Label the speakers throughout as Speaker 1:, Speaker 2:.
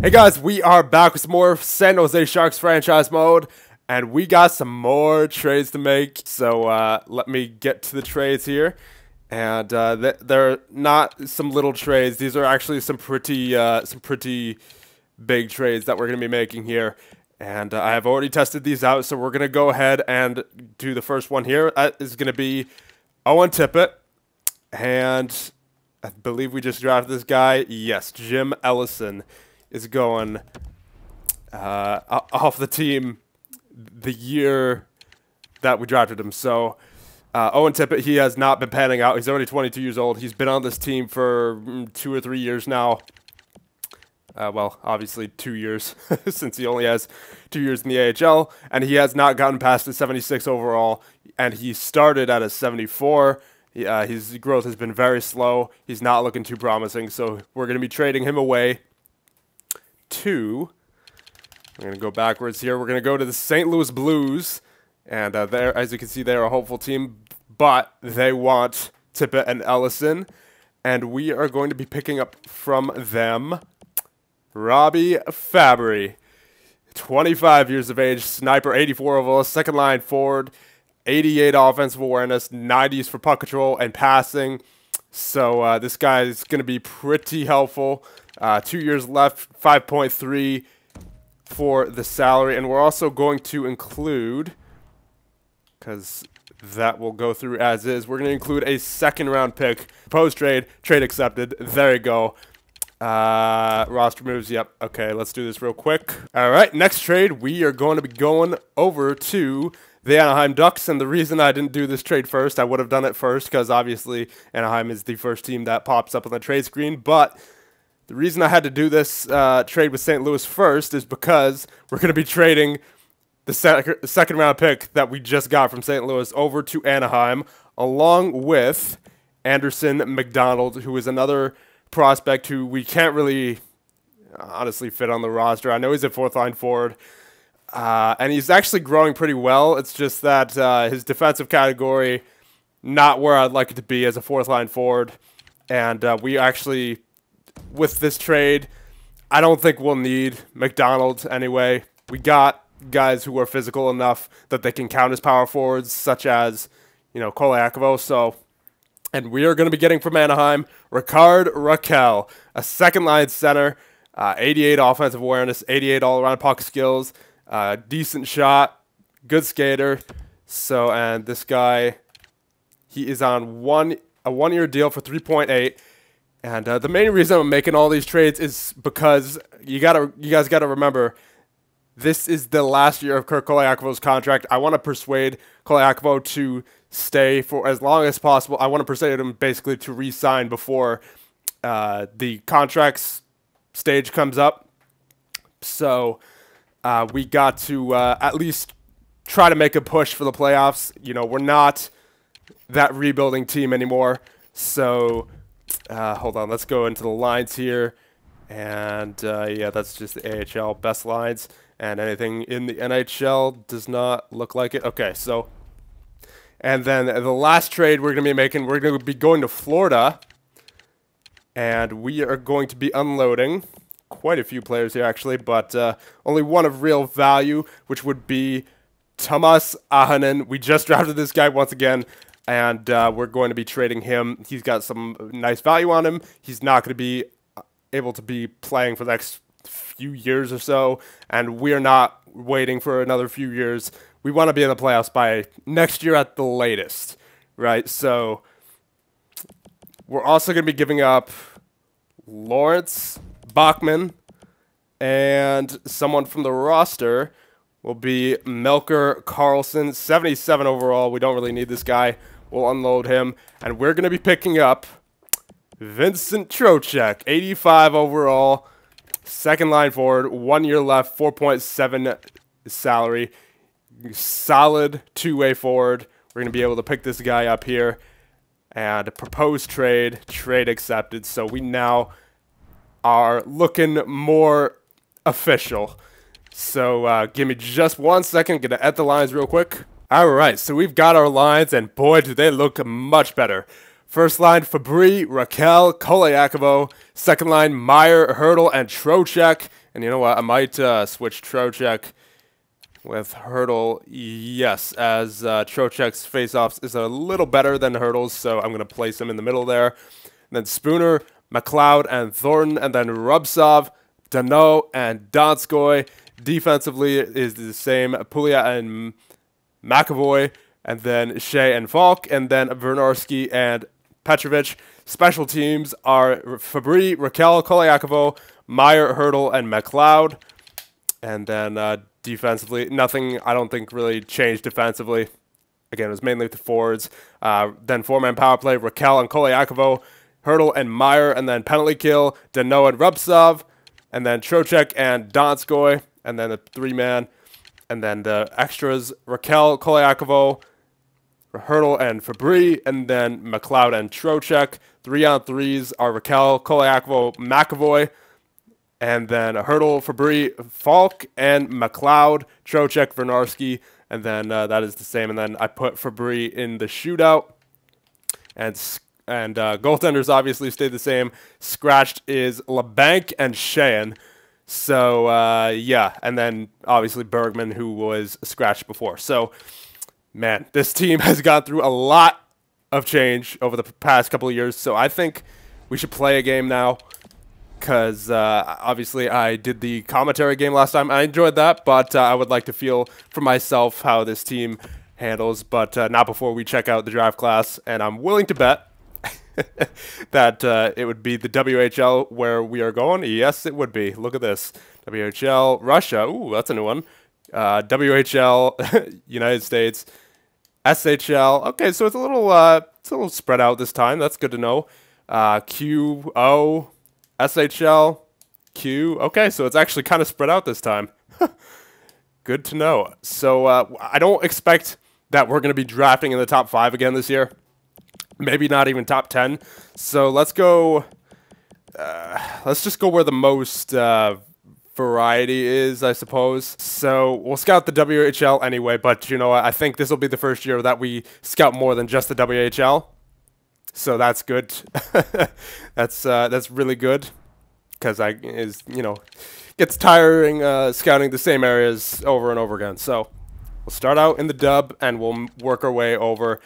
Speaker 1: Hey guys, we are back with some more San Jose Sharks franchise mode, and we got some more trades to make. So let me get to the trades here, and they're not some little trades. These are actually some pretty big trades that we're going to be making here. And I have already tested these out, so we're going to go ahead and do the first one here. That is going to be Owen Tippett, and I believe we just drafted this guy. Yes, Jim Ellison is going off the team the year that we drafted him. So Owen Tippett, he has not been panning out. He's already 22 years old. He's been on this team for 2 or 3 years now. Well, obviously 2 years since he only has 2 years in the AHL, and he has not gotten past the 76 overall, and he started at a 74. His growth has been very slow. He's not looking too promising, so we're going to be trading him away to, we're going to go backwards here. We're going to go to the St. Louis Blues, and there, as you can see, they're a hopeful team, but they want Tippett and Ellison, and we are going to be picking up from them Robbie Fabry, 25 years of age, sniper, 84 overall, second line forward, 88 offensive awareness, 90s for puck control and passing. So this guy is going to be pretty helpful. 2 years left, 5.3 for the salary. And we're also going to include, because that will go through as is, we're going to include a second-round pick. Proposed trade, trade accepted. There you go. Roster moves, yep. Okay, let's do this real quick. All right, next trade, we are going to be going over to the Anaheim Ducks, and the reason I didn't do this trade first, I would have done it first, because obviously Anaheim is the first team that pops up on the trade screen, but the reason I had to do this trade with St. Louis first is because we're going to be trading the second round pick that we just got from St. Louis over to Anaheim, along with Anderson McDonald, who is another prospect who we can't really honestly fit on the roster. I know he's a fourth line forward, and he's actually growing pretty well. It's just that his defensive category, not where I'd like it to be as a fourth line forward. And we actually, with this trade, I don't think we'll need McDonald anyway. We got guys who are physical enough that they can count as power forwards, such as, you know, McAvoy. So, and we are going to be getting from Anaheim Rickard Rakell, a second-line center, 88 offensive awareness, 88 all-around puck skills, decent shot, good skater. So, and this guy, he is on a one-year deal for 3.8. And the main reason I'm making all these trades is because you guys gotta remember, this is the last year of Kurt Kolyakvo's contract. I want to persuade Kolyakvo to stay for as long as possible. I want to persuade him basically to re-sign before the contracts stage comes up. So we got to at least try to make a push for the playoffs. You know, we're not that rebuilding team anymore. So hold on, let's go into the lines here. And yeah, that's just the AHL best lines. And anything in the NHL does not look like it. Okay, so, and then the last trade we're going to be making, we're going to be going to Florida, and we are going to be unloading quite a few players here, actually, but only one of real value, which would be Thomas Ahonen. We just drafted this guy once again, and we're going to be trading him. He's got some nice value on him. He's not going to be able to be playing for the next few years or so, and we're not waiting for another few years. We want to be in the playoffs by next year at the latest, right? So we're also going to be giving up Lawrence Bachman, and someone from the roster will be Melker Carlson, 77 overall. We don't really need this guy. We'll unload him, and we're going to be picking up Vincent Trocheck, 85 overall, second line forward, 1 year left, 4.7 salary, solid two-way forward. We're going to be able to pick this guy up here, and proposed trade accepted. So we now are looking more official. So give me just 1 second. Going to add the lines real quick. All right, so we've got our lines, and boy, do they look much better. First line, Fabry, Rakell, Kolyakvo. Second line, Meyer, Hurdle, and Trocheck. And you know what? I might switch Trocheck with Hurdle. Yes, as Trocheck's face-offs is a little better than Hurdle's, so I'm going to place him in the middle there. And then Spooner, McLeod, and Thornton, and then Rubtsov, Danault, and Donskoy. Defensively is the same, Pulia and McAvoy, and then Shea and Falk, and then Vernarsky and Petrovic. Special teams are Fabry, Raquel, Koliakovo, Meyer, Hurdle, and McLeod. And then defensively, nothing I don't think really changed defensively. Again, it was mainly the forwards. Then four-man power play, Raquel and Koliakovo, Hurdle and Meyer, and then penalty kill, Danault and Rubtsov, and then Trocheck and Donskoy, and then the three-man. And then the extras, Raquel, Koliakovo, Hurdle, and Fabry, and then McLeod and Trocheck. 3-on-3s are Raquel, Koliakovo, McAvoy, and then Hurdle, Fabry, Falk, and McLeod, Trocheck, Vernarsky, and then that is the same. And then I put Fabry in the shootout, and goaltenders obviously stayed the same. Scratched is LeBanc and Sheehan. So, yeah, and then obviously Bergman, who was scratched before. So, man, this team has gone through a lot of change over the past couple of years. So I think we should play a game now because obviously I did the commentary game last time. I enjoyed that, but I would like to feel for myself how this team handles, but not before we check out the draft class. And I'm willing to bet that it would be the WHL where we are going. Yes, it would be. Look at this. WHL, Russia. Ooh, that's a new one. WHL, United States, SHL. Okay, so it's a little spread out this time. That's good to know. QO, SHL, Q. Okay, so it's actually kind of spread out this time. Good to know. So I don't expect that we're going to be drafting in the top 5 again this year. Maybe not even top 10. So let's go. Let's just go where the most variety is, I suppose. So we'll scout the WHL anyway, but you know what? I think this will be the first year that we scout more than just the WHL. So that's good. That's really good because gets tiring scouting the same areas over and over again. So we'll start out in the dub and we'll work our way over.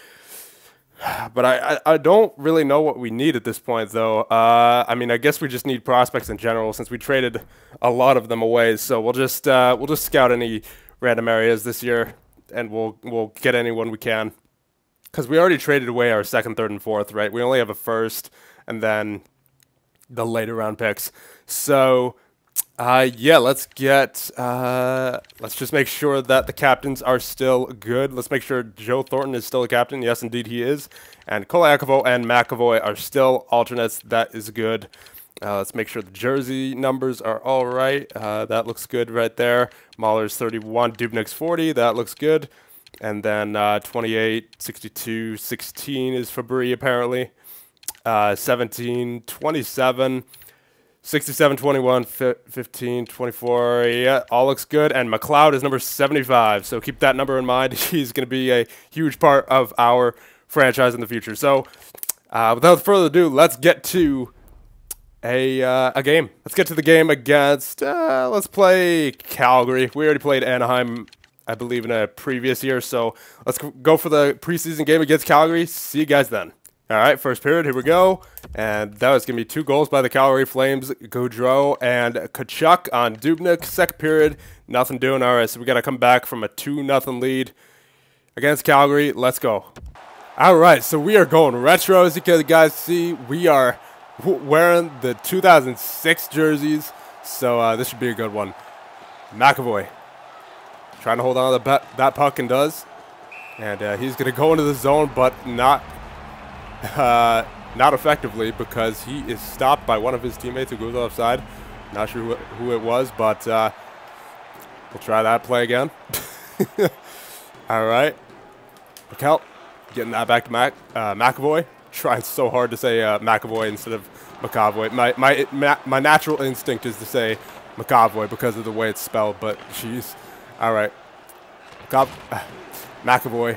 Speaker 1: But I don't really know what we need at this point, though. I mean, I guess we just need prospects in general since we traded a lot of them away. So we'll just scout any random areas this year, and we'll get anyone we can. Because we already traded away our 2nd, 3rd, and 4th, right? We only have a 1st, and then the later round picks. So yeah, let's just make sure that the captains are still good. Let's make sure Joe Thornton is still a captain. Yes, indeed he is. And Koliakovo and McAvoy are still alternates. That is good. Let's make sure the jersey numbers are all right. That looks good right there. Mahler's 31, Dubnik's 40. That looks good. And then 28, 62, 16 is Fabry apparently. 17, 27. 67, 21, 15, 24, yeah, all looks good. And McLeod is number 75, so keep that number in mind. He's going to be a huge part of our franchise in the future. So without further ado, let's get to a game. Let's get to the game against, let's play Calgary. We already played Anaheim, I believe, in a previous year. So let's go for the preseason game against Calgary. See you guys then. All right, first period, here we go. And that was going to be 2 goals by the Calgary Flames, Gaudreau and Tkachuk on Dubnyk. Second period, nothing doing. All right, so we got to come back from a 2-0 lead against Calgary. Let's go. All right, so we are going retro. As you guys see, we are wearing the 2006 jerseys. So this should be a good one. McAvoy trying to hold on to that puck and does. And he's going to go into the zone, but not effectively because he is stopped by one of his teammates who goes offside. Not sure who it was, but we'll try that play again. All right. Raquel getting that back to McAvoy. Trying so hard to say McAvoy instead of McAvoy. My natural instinct is to say McAvoy because of the way it's spelled, but jeez. All right. McAvoy.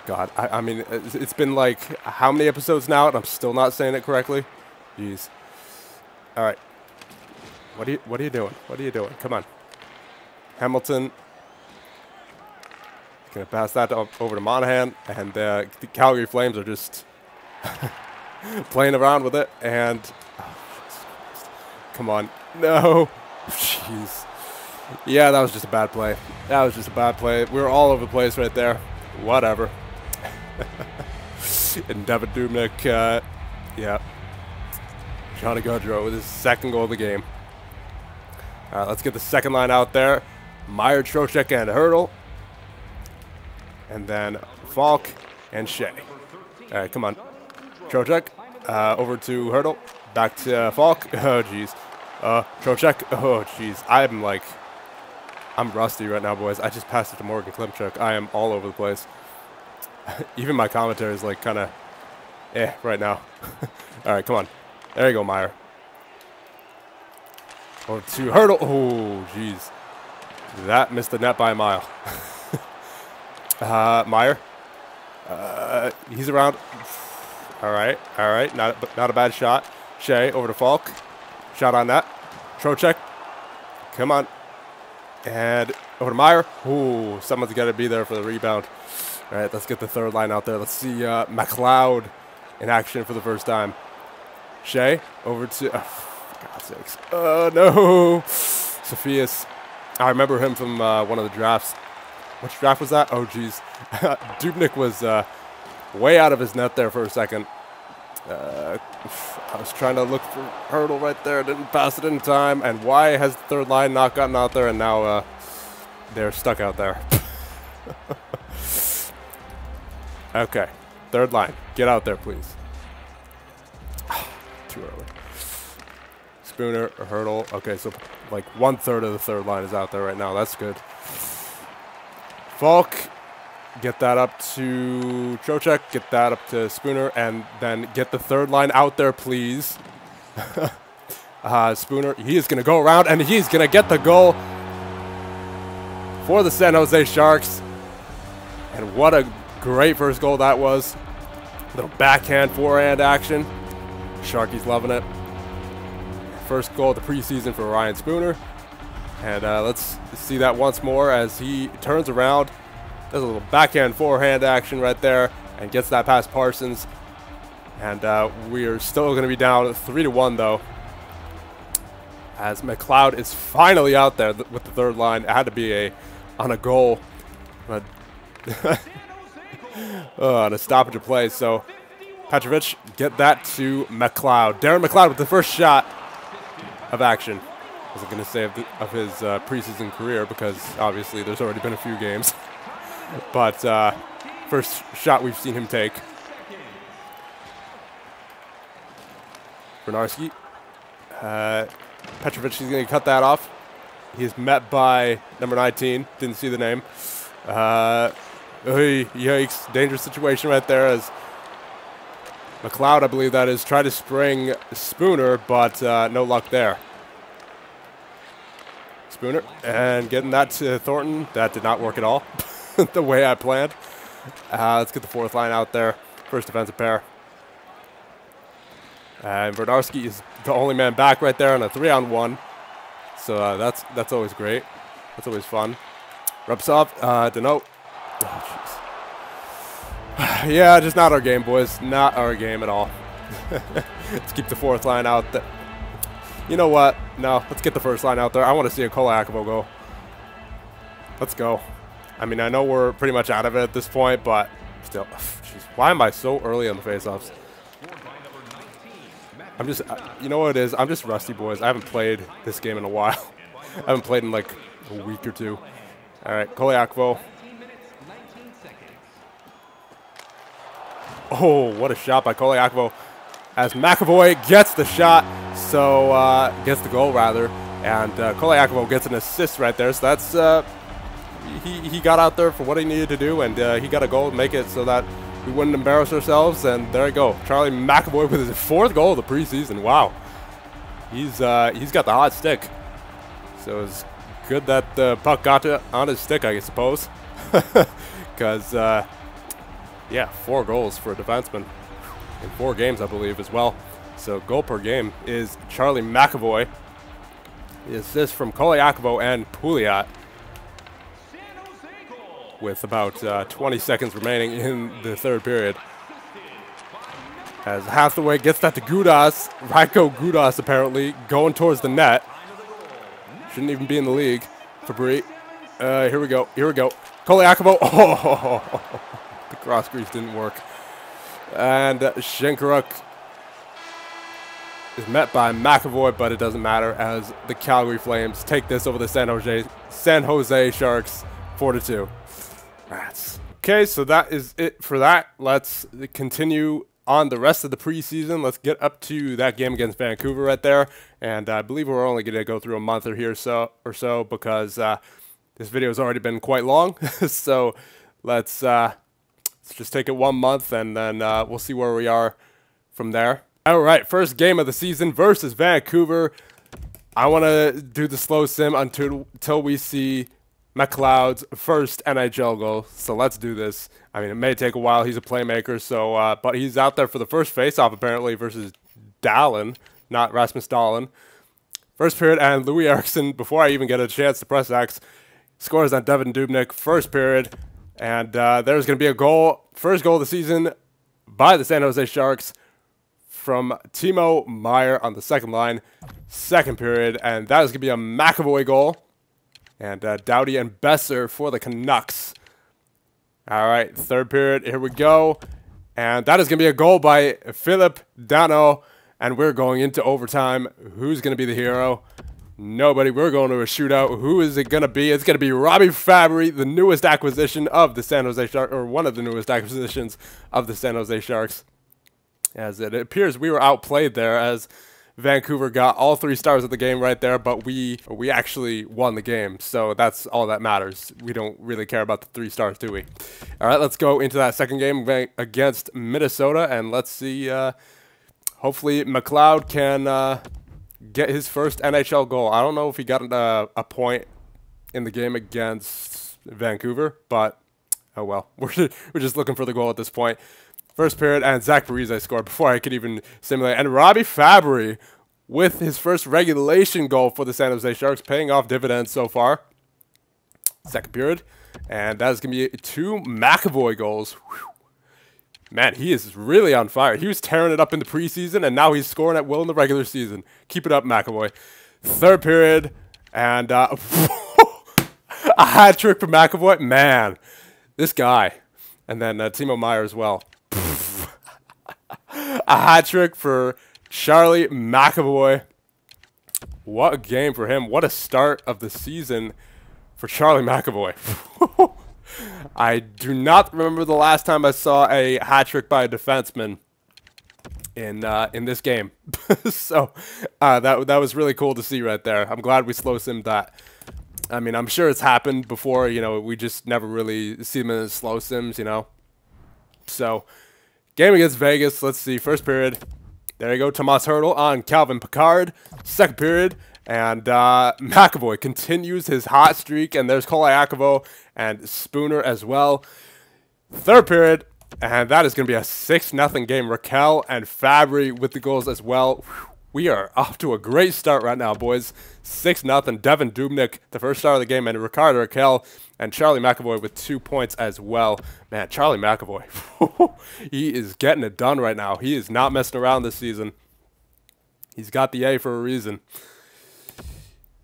Speaker 1: God, I mean, it's been like how many episodes now, and I'm still not saying it correctly? Jeez. All right. What are you doing? What are you doing? Come on. Hamilton. Going to pass that over to Monahan. And the Calgary Flames are just playing around with it. And come on. No. Jeez. Yeah, that was just a bad play. That was just a bad play. We were all over the place right there. Whatever. And Devin Dubnyk, yeah. Johnny Gaudreau with his second goal of the game. All right, let's get the second line out there. Meyer, Trocheck, and Hurdle. And then Falk and Shea. All right, come on. Trocheck, over to Hurdle. Back to Falk. Oh, jeez. Trocheck. Oh, jeez. I'm rusty right now, boys. I just passed it to Morgan Klimchuk. I am all over the place. Even my commentary is like kind of right now. All right, come on. There you go, Meyer. Over to Hurdle. Oh, jeez. That missed the net by a mile. Meyer. He's around. All right. All right. Not a bad shot. Shea over to Falk. Shot on that. Trocheck. Come on. And over to Meyer. Ooh, someone's got to be there for the rebound. All right, let's get the third line out there. Let's see McLeod in action for the first time. Shea over to, for God's sakes. No. Sophias. I remember him from one of the drafts. Which draft was that? Oh, geez. Dubnyk was way out of his net there for a second. I was trying to look for Hurdle right there. Didn't pass it in time. And why has the third line not gotten out there? And now they're stuck out there. Okay. Third line. Get out there, please. Too early. Spooner, Hurdle. Okay, so like 1/3 of the third line is out there right now. That's good. Falk. Get that up to Trocheck. Get that up to Spooner. And then get the third line out there, please. Spooner, he is going to go around, and he's going to get the goal for the San Jose Sharks. And what a great first goal that was. Little backhand, forehand action. Sharkies loving it. First goal of the preseason for Ryan Spooner. And let's see that once more as he turns around. There's a little backhand, forehand action right there and gets that past Parsons. And we are still going to be down 3-1, though, as McLeod is finally out there with the third line. It had to be on a goal. On a stoppage of play. So Petrovic, get that to McLeod. Darren McLeod with the first shot of action. I wasn't going to say of his preseason career because obviously there's already been a few games. But first shot we've seen him take. Bernarski. Petrovic is going to cut that off. He's met by number 19. Didn't see the name. Yikes. Dangerous situation right there as McLeod, I believe that is, tried to spring Spooner, but no luck there. Spooner, and getting that to Thornton. That did not work at all the way I planned. Let's get the fourth line out there. First defensive pair. And Bernarski is the only man back right there on a 3-on-1. So that's always great. That's always fun. Rubsov, Deneau. Oh, jeez. Yeah, just not our game, boys. Not our game at all. Let's keep the fourth line out there. You know what? No, let's get the first line out there. I want to see a Kolakvo go. Let's go. I mean, I know we're pretty much out of it at this point, but still. Jeez, why am I so early on the faceoffs? I'm just, you know what it is? I'm just rusty, boys. I haven't played this game in a while. I haven't played in like a week or two. All right, Kolakvo. Oh, what a shot by Kolakvo. As McAvoy gets the shot, so gets the goal rather, and Kolakvo gets an assist right there. So that's he got out there for what he needed to do, and he got a goal to make it so that we wouldn't embarrass ourselves. And there you go, Charlie McAvoy with his 4th goal of the preseason. Wow, he's got the hot stick. So it's good that the puck got on his stick, I suppose, because yeah, 4 goals for a defenseman. In 4 games, I believe, as well. So goal per game is Charlie McAvoy. The assist from McAvoy and Pouliot with about 20 seconds remaining in the third period. As Hathaway gets that to Gudas. Radko Gudas apparently going towards the net. Shouldn't even be in the league. Fabry. Here we go. Here we go. McAvoy. Oh, the cross grease didn't work. And Shinkaruk is met by McAvoy, but it doesn't matter as the Calgary Flames take this over the San Jose Sharks 4-2. Rats. Okay, so that is it for that. Let's continue on the rest of the preseason. Let's get up to that game against Vancouver right there. And I believe we're only going to go through a month or so because this video has already been quite long. So let's just take it 1 month, and then we'll see where we are from there. All right, first game of the season versus Vancouver. I want to do the slow sim until we see McLeod's first NHL goal. So let's do this. I mean, it may take a while. He's a playmaker, so but he's out there for the first faceoff apparently versus Dahlin, not Rasmus Dahlin. First period, and Louis Eriksson, before I even get a chance to press X, scores on Devin Dubnyk. First period, and there's going to be a goal. First goal of the season by the San Jose Sharks from Timo Meier on the second line. Second period, and that is going to be a McAvoy goal. And Doughty and Besser for the Canucks. All right, third period, here we go. And that is going to be a goal by Philip Dano. And we're going into overtime. Who's going to be the hero? Nobody. We're going to a shootout. Who is it going to be? It's going to be Robbie Fabry, the newest acquisition of the San Jose Sharks, or one of the newest acquisitions of the San Jose Sharks. As it appears we were outplayed there, as Vancouver got all 3 stars of the game right there, but we actually won the game, so that's all that matters. We don't really care about the 3 stars, do we? All right, let's go into that second game against Minnesota, and let's see. Hopefully, McLeod can get his first NHL goal. I don't know if he got a point in the game against Vancouver, but oh well. We're just looking for the goal at this point. First period, and Zach Parise scored before I could even simulate. And Robbie Fabry with his first regulation goal for the San Jose Sharks, paying off dividends so far. Second period, and that is going to be 2 McAvoy goals. Whew. Man, he is really on fire. He was tearing it up in the preseason, and now he's scoring at will in the regular season. Keep it up, McAvoy. Third period, and a hat trick for McAvoy. Man, this guy. And then Timo Meier as well. A hat trick for Charlie McAvoy. What a game for him. What a start of the season for Charlie McAvoy. I do not remember the last time I saw a hat trick by a defenseman in this game. So that was really cool to see right there. I'm glad we slow simmed that. I mean, I'm sure it's happened before, you know, we just never really see them in the slow sims, you know. So, game against Vegas, let's see, first period. There you go, Tomas Hertl on Calvin Pickard. Second period, and McAvoy continues his hot streak, and there's Koliakovo and Spooner as well. Third period, and that is going to be a 6-0 game. Raquel and Fabry with the goals as well. Whew. We are off to a great start right now, boys. 6-0. Devin Dubnyk, the first star of the game, and Ricardo Raquel and Charlie McAvoy with 2 points as well. Man, Charlie McAvoy, he is getting it done right now. He is not messing around this season. He's got the A for a reason.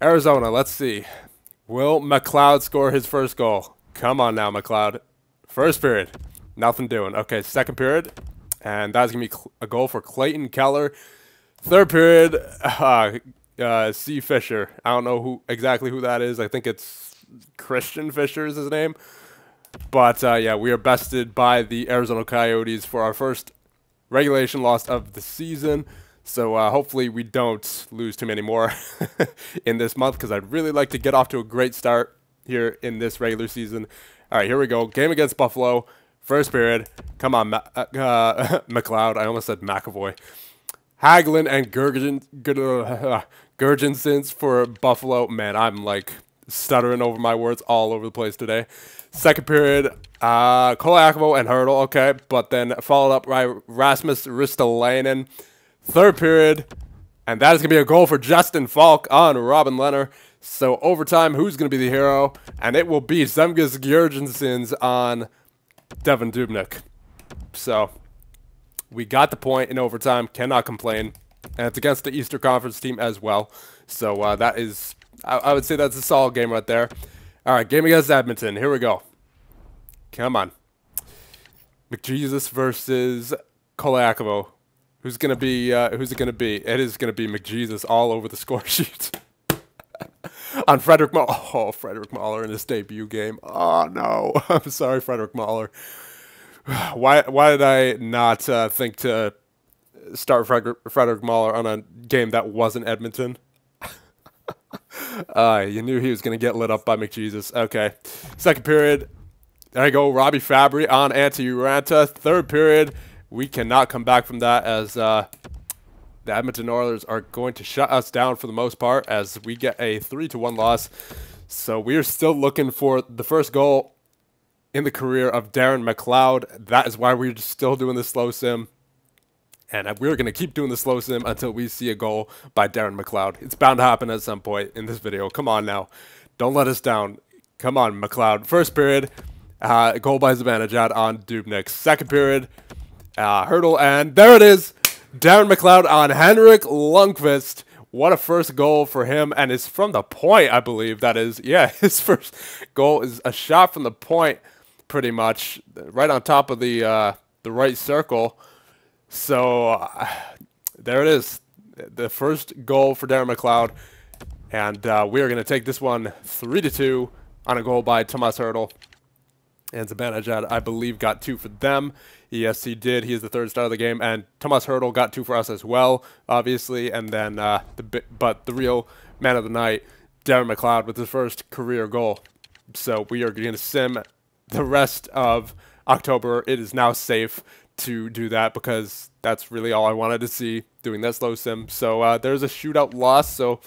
Speaker 1: Arizona, let's see. Will McLeod score his first goal? Come on now, McLeod. First period, nothing doing. Okay, second period, and that's going to be a goal for Clayton Keller. Third period, C. Fisher. I don't know exactly who that is. I think it's Christian Fisher is his name. But, yeah, we are bested by the Arizona Coyotes for our first regulation loss of the season. So, hopefully we don't lose too many more in this month, because I'd really like to get off to a great start here in this regular season. All right, here we go. Game against Buffalo. First period. Come on, McLeod. I almost said McAvoy. Hagelin and Gurgensons for Buffalo. Man, I'm like stuttering over my words all over the place today. Second period, Koliakovo and Hertl, okay, but then followed up by Rasmus Ristolainen. Third period, And that is going to be a goal for Justin Falk on Robin Lehner. So overtime, who's going to be the hero? And it will be Zemgus Gjörgensons on Devin Dubnyk. So we got the point in overtime. Cannot complain. And it's against the Eastern Conference team as well. So that is, I would say that's a solid game right there. All right, game against Edmonton. Here we go. Come on. McJesus versus Koliakovo. Who's it gonna be? It is gonna be McJesus all over the score sheet. On Frederick Mahler. Oh, Frederick Mahler in his debut game. Oh no, I'm sorry, Frederick Mahler. Why did I not think to start Frederick Mahler on a game that wasn't Edmonton? You knew he was gonna get lit up by McJesus. Okay, second period. There you go, Robbie Fabry on Antti Uranta. Third period. We cannot come back from that as the Edmonton Oilers are going to shut us down for the most part as we get a 3-1 loss. So we are still looking for the first goal in the career of Darren McLeod. That is why we're still doing the slow sim. And we're going to keep doing the slow sim until we see a goal by Darren McLeod. It's bound to happen at some point in this video. Come on now. Don't let us down. Come on, McLeod. First period, goal by Zibanejad on Dubnyk. Second period, hurdle, and there it is. Darren McLeod on Henrik Lundqvist. What a first goal for him, and it's from the point, I believe that is. Yeah, his first goal is a shot from the point, pretty much, right on top of the right circle. So there it is, the first goal for Darren McLeod, and we are going to take this one 3-2 on a goal by Tomas Hertl. And Zibanejad, I believe, got 2 for them. Yes, he did. He is the third star of the game. And Tomas Hertl got 2 for us as well, obviously. And then, but the real man of the night, Darren McLeod, with his first career goal. So we are going to sim the rest of October. It is now safe to do that because that's really all I wanted to see, doing that slow sim. So there's a shootout loss. So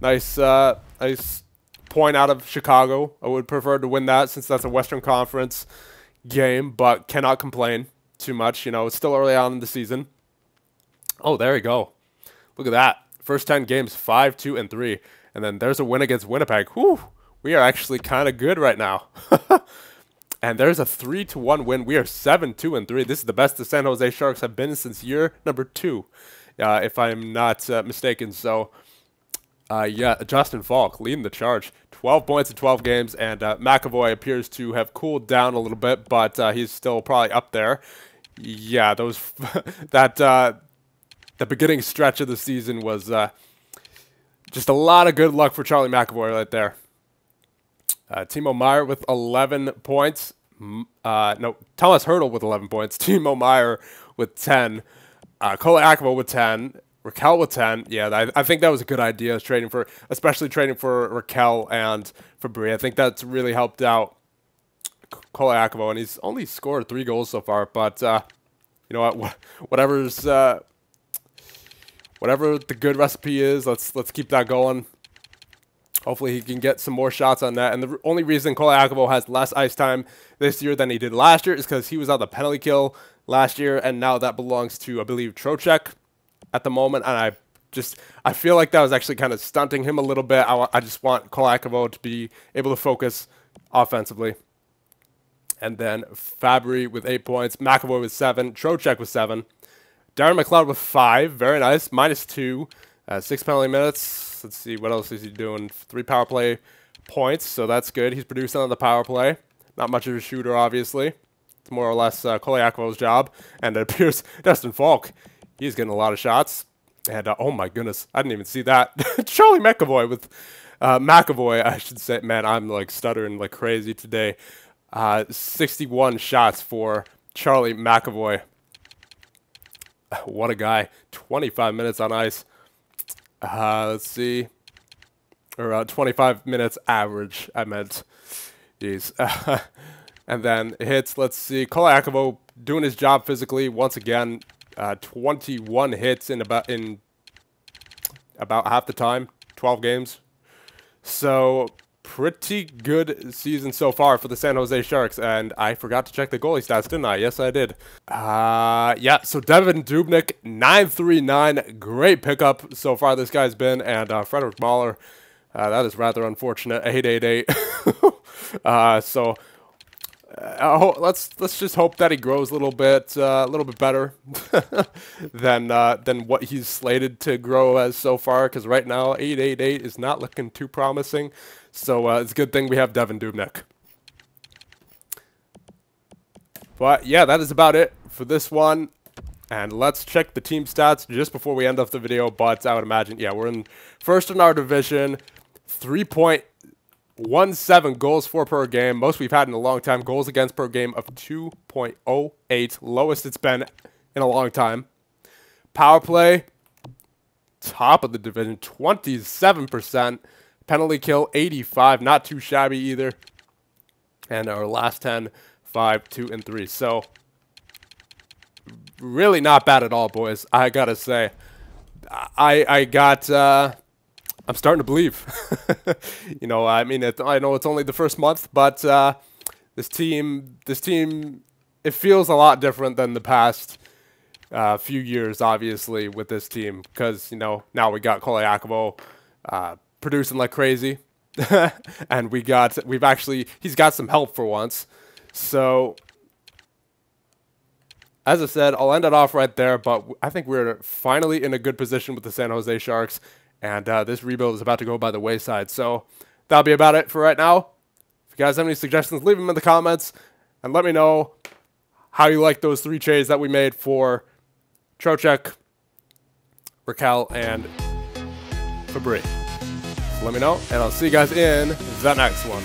Speaker 1: nice, nice point out of Chicago. I would prefer to win that since that's a Western Conference game, but cannot complain too much. You know, it's still early on in the season. Oh, there you go. Look at that. First 10 games, 5-2-3. And then there's a win against Winnipeg. Whew. We are actually kind of good right now. And there's a 3-1 win. We are 7-2-3. This is the best the San Jose Sharks have been since year number 2, if I'm not mistaken. So, yeah, Justin Falk leading the charge. 12 points in 12 games, and McAvoy appears to have cooled down a little bit, but he's still probably up there. Yeah, those the beginning stretch of the season was just a lot of good luck for Charlie McAvoy right there. Timo Meier with 11 points. No, Thomas Hertl with 11 points. Timo Meier with 10. Koliakovo with 10. Raquel with 10. Yeah, I think that was a good idea, especially trading for Raquel and Fabry. I think that's really helped out Koliakovo, and he's only scored 3 goals so far. But you know what? Whatever the good recipe is, let's keep that going. Hopefully he can get some more shots on that. And the only reason Koliakovo has less ice time this year than he did last year is because he was on the penalty kill last year, and now that belongs to, I believe, Trocheck at the moment. And I feel like that was actually kind of stunting him a little bit. I just want Koliakovo to be able to focus offensively. And then Fabry with 8 points, McAvoy with 7, Trocheck with 7, Darren McLeod with 5, very nice, -2, 6 penalty minutes. Let's see, what else is he doing? 3 power play points, so that's good. He's producing on the power play. Not much of a shooter, obviously. It's more or less Koliakovo's job. And it appears Justin Falk, he's getting a lot of shots. And, oh my goodness, I didn't even see that. Charlie McAvoy with, McAvoy, I should say. Man, I'm like stuttering like crazy today. 61 shots for Charlie McAvoy. What a guy. 25 minutes on ice. Let's see. Or 25 minutes average, I meant. Jeez. And then hits, let's see. Koliakovo doing his job physically once again. 21 hits in about half the time. 12 games. So, pretty good season so far for the San Jose Sharks. And I forgot to check the goalie stats, didn't I? Yes, I did. Yeah, so Devin Dubnyk, 939. Great pickup so far this guy's been. And Frederick Mahler, that is rather unfortunate, 888. Let's just hope that he grows a little bit better than what he's slated to grow as so far. Because right now, 888 is not looking too promising. So it's a good thing we have Devin Dubnyk. But yeah, that is about it for this one. And let's check the team stats just before we end off the video. But I would imagine, yeah, we're in first in our division, 3.17 goals for per game. Most we've had in a long time. Goals against per game of 2.08. Lowest it's been in a long time. Power play, top of the division, 27%. Penalty kill, 85. Not too shabby either. And our last 10, 5, 2, and 3. So, really not bad at all, boys. I gotta say. I'm starting to believe. You know, I mean, I know it's only the first month, but this team, it feels a lot different than the past few years, obviously, with this team. Because, you know, now we got McAvoy producing like crazy. And he's got some help for once. So, as I said, I'll end it off right there. But I think we're finally in a good position with the San Jose Sharks. And this rebuild is about to go by the wayside. So that'll be about it for right now. If you guys have any suggestions, leave them in the comments. And let me know how you like those 3 trades that we made for Trocheck, Raquel, and Fabry. So let me know, and I'll see you guys in the next one.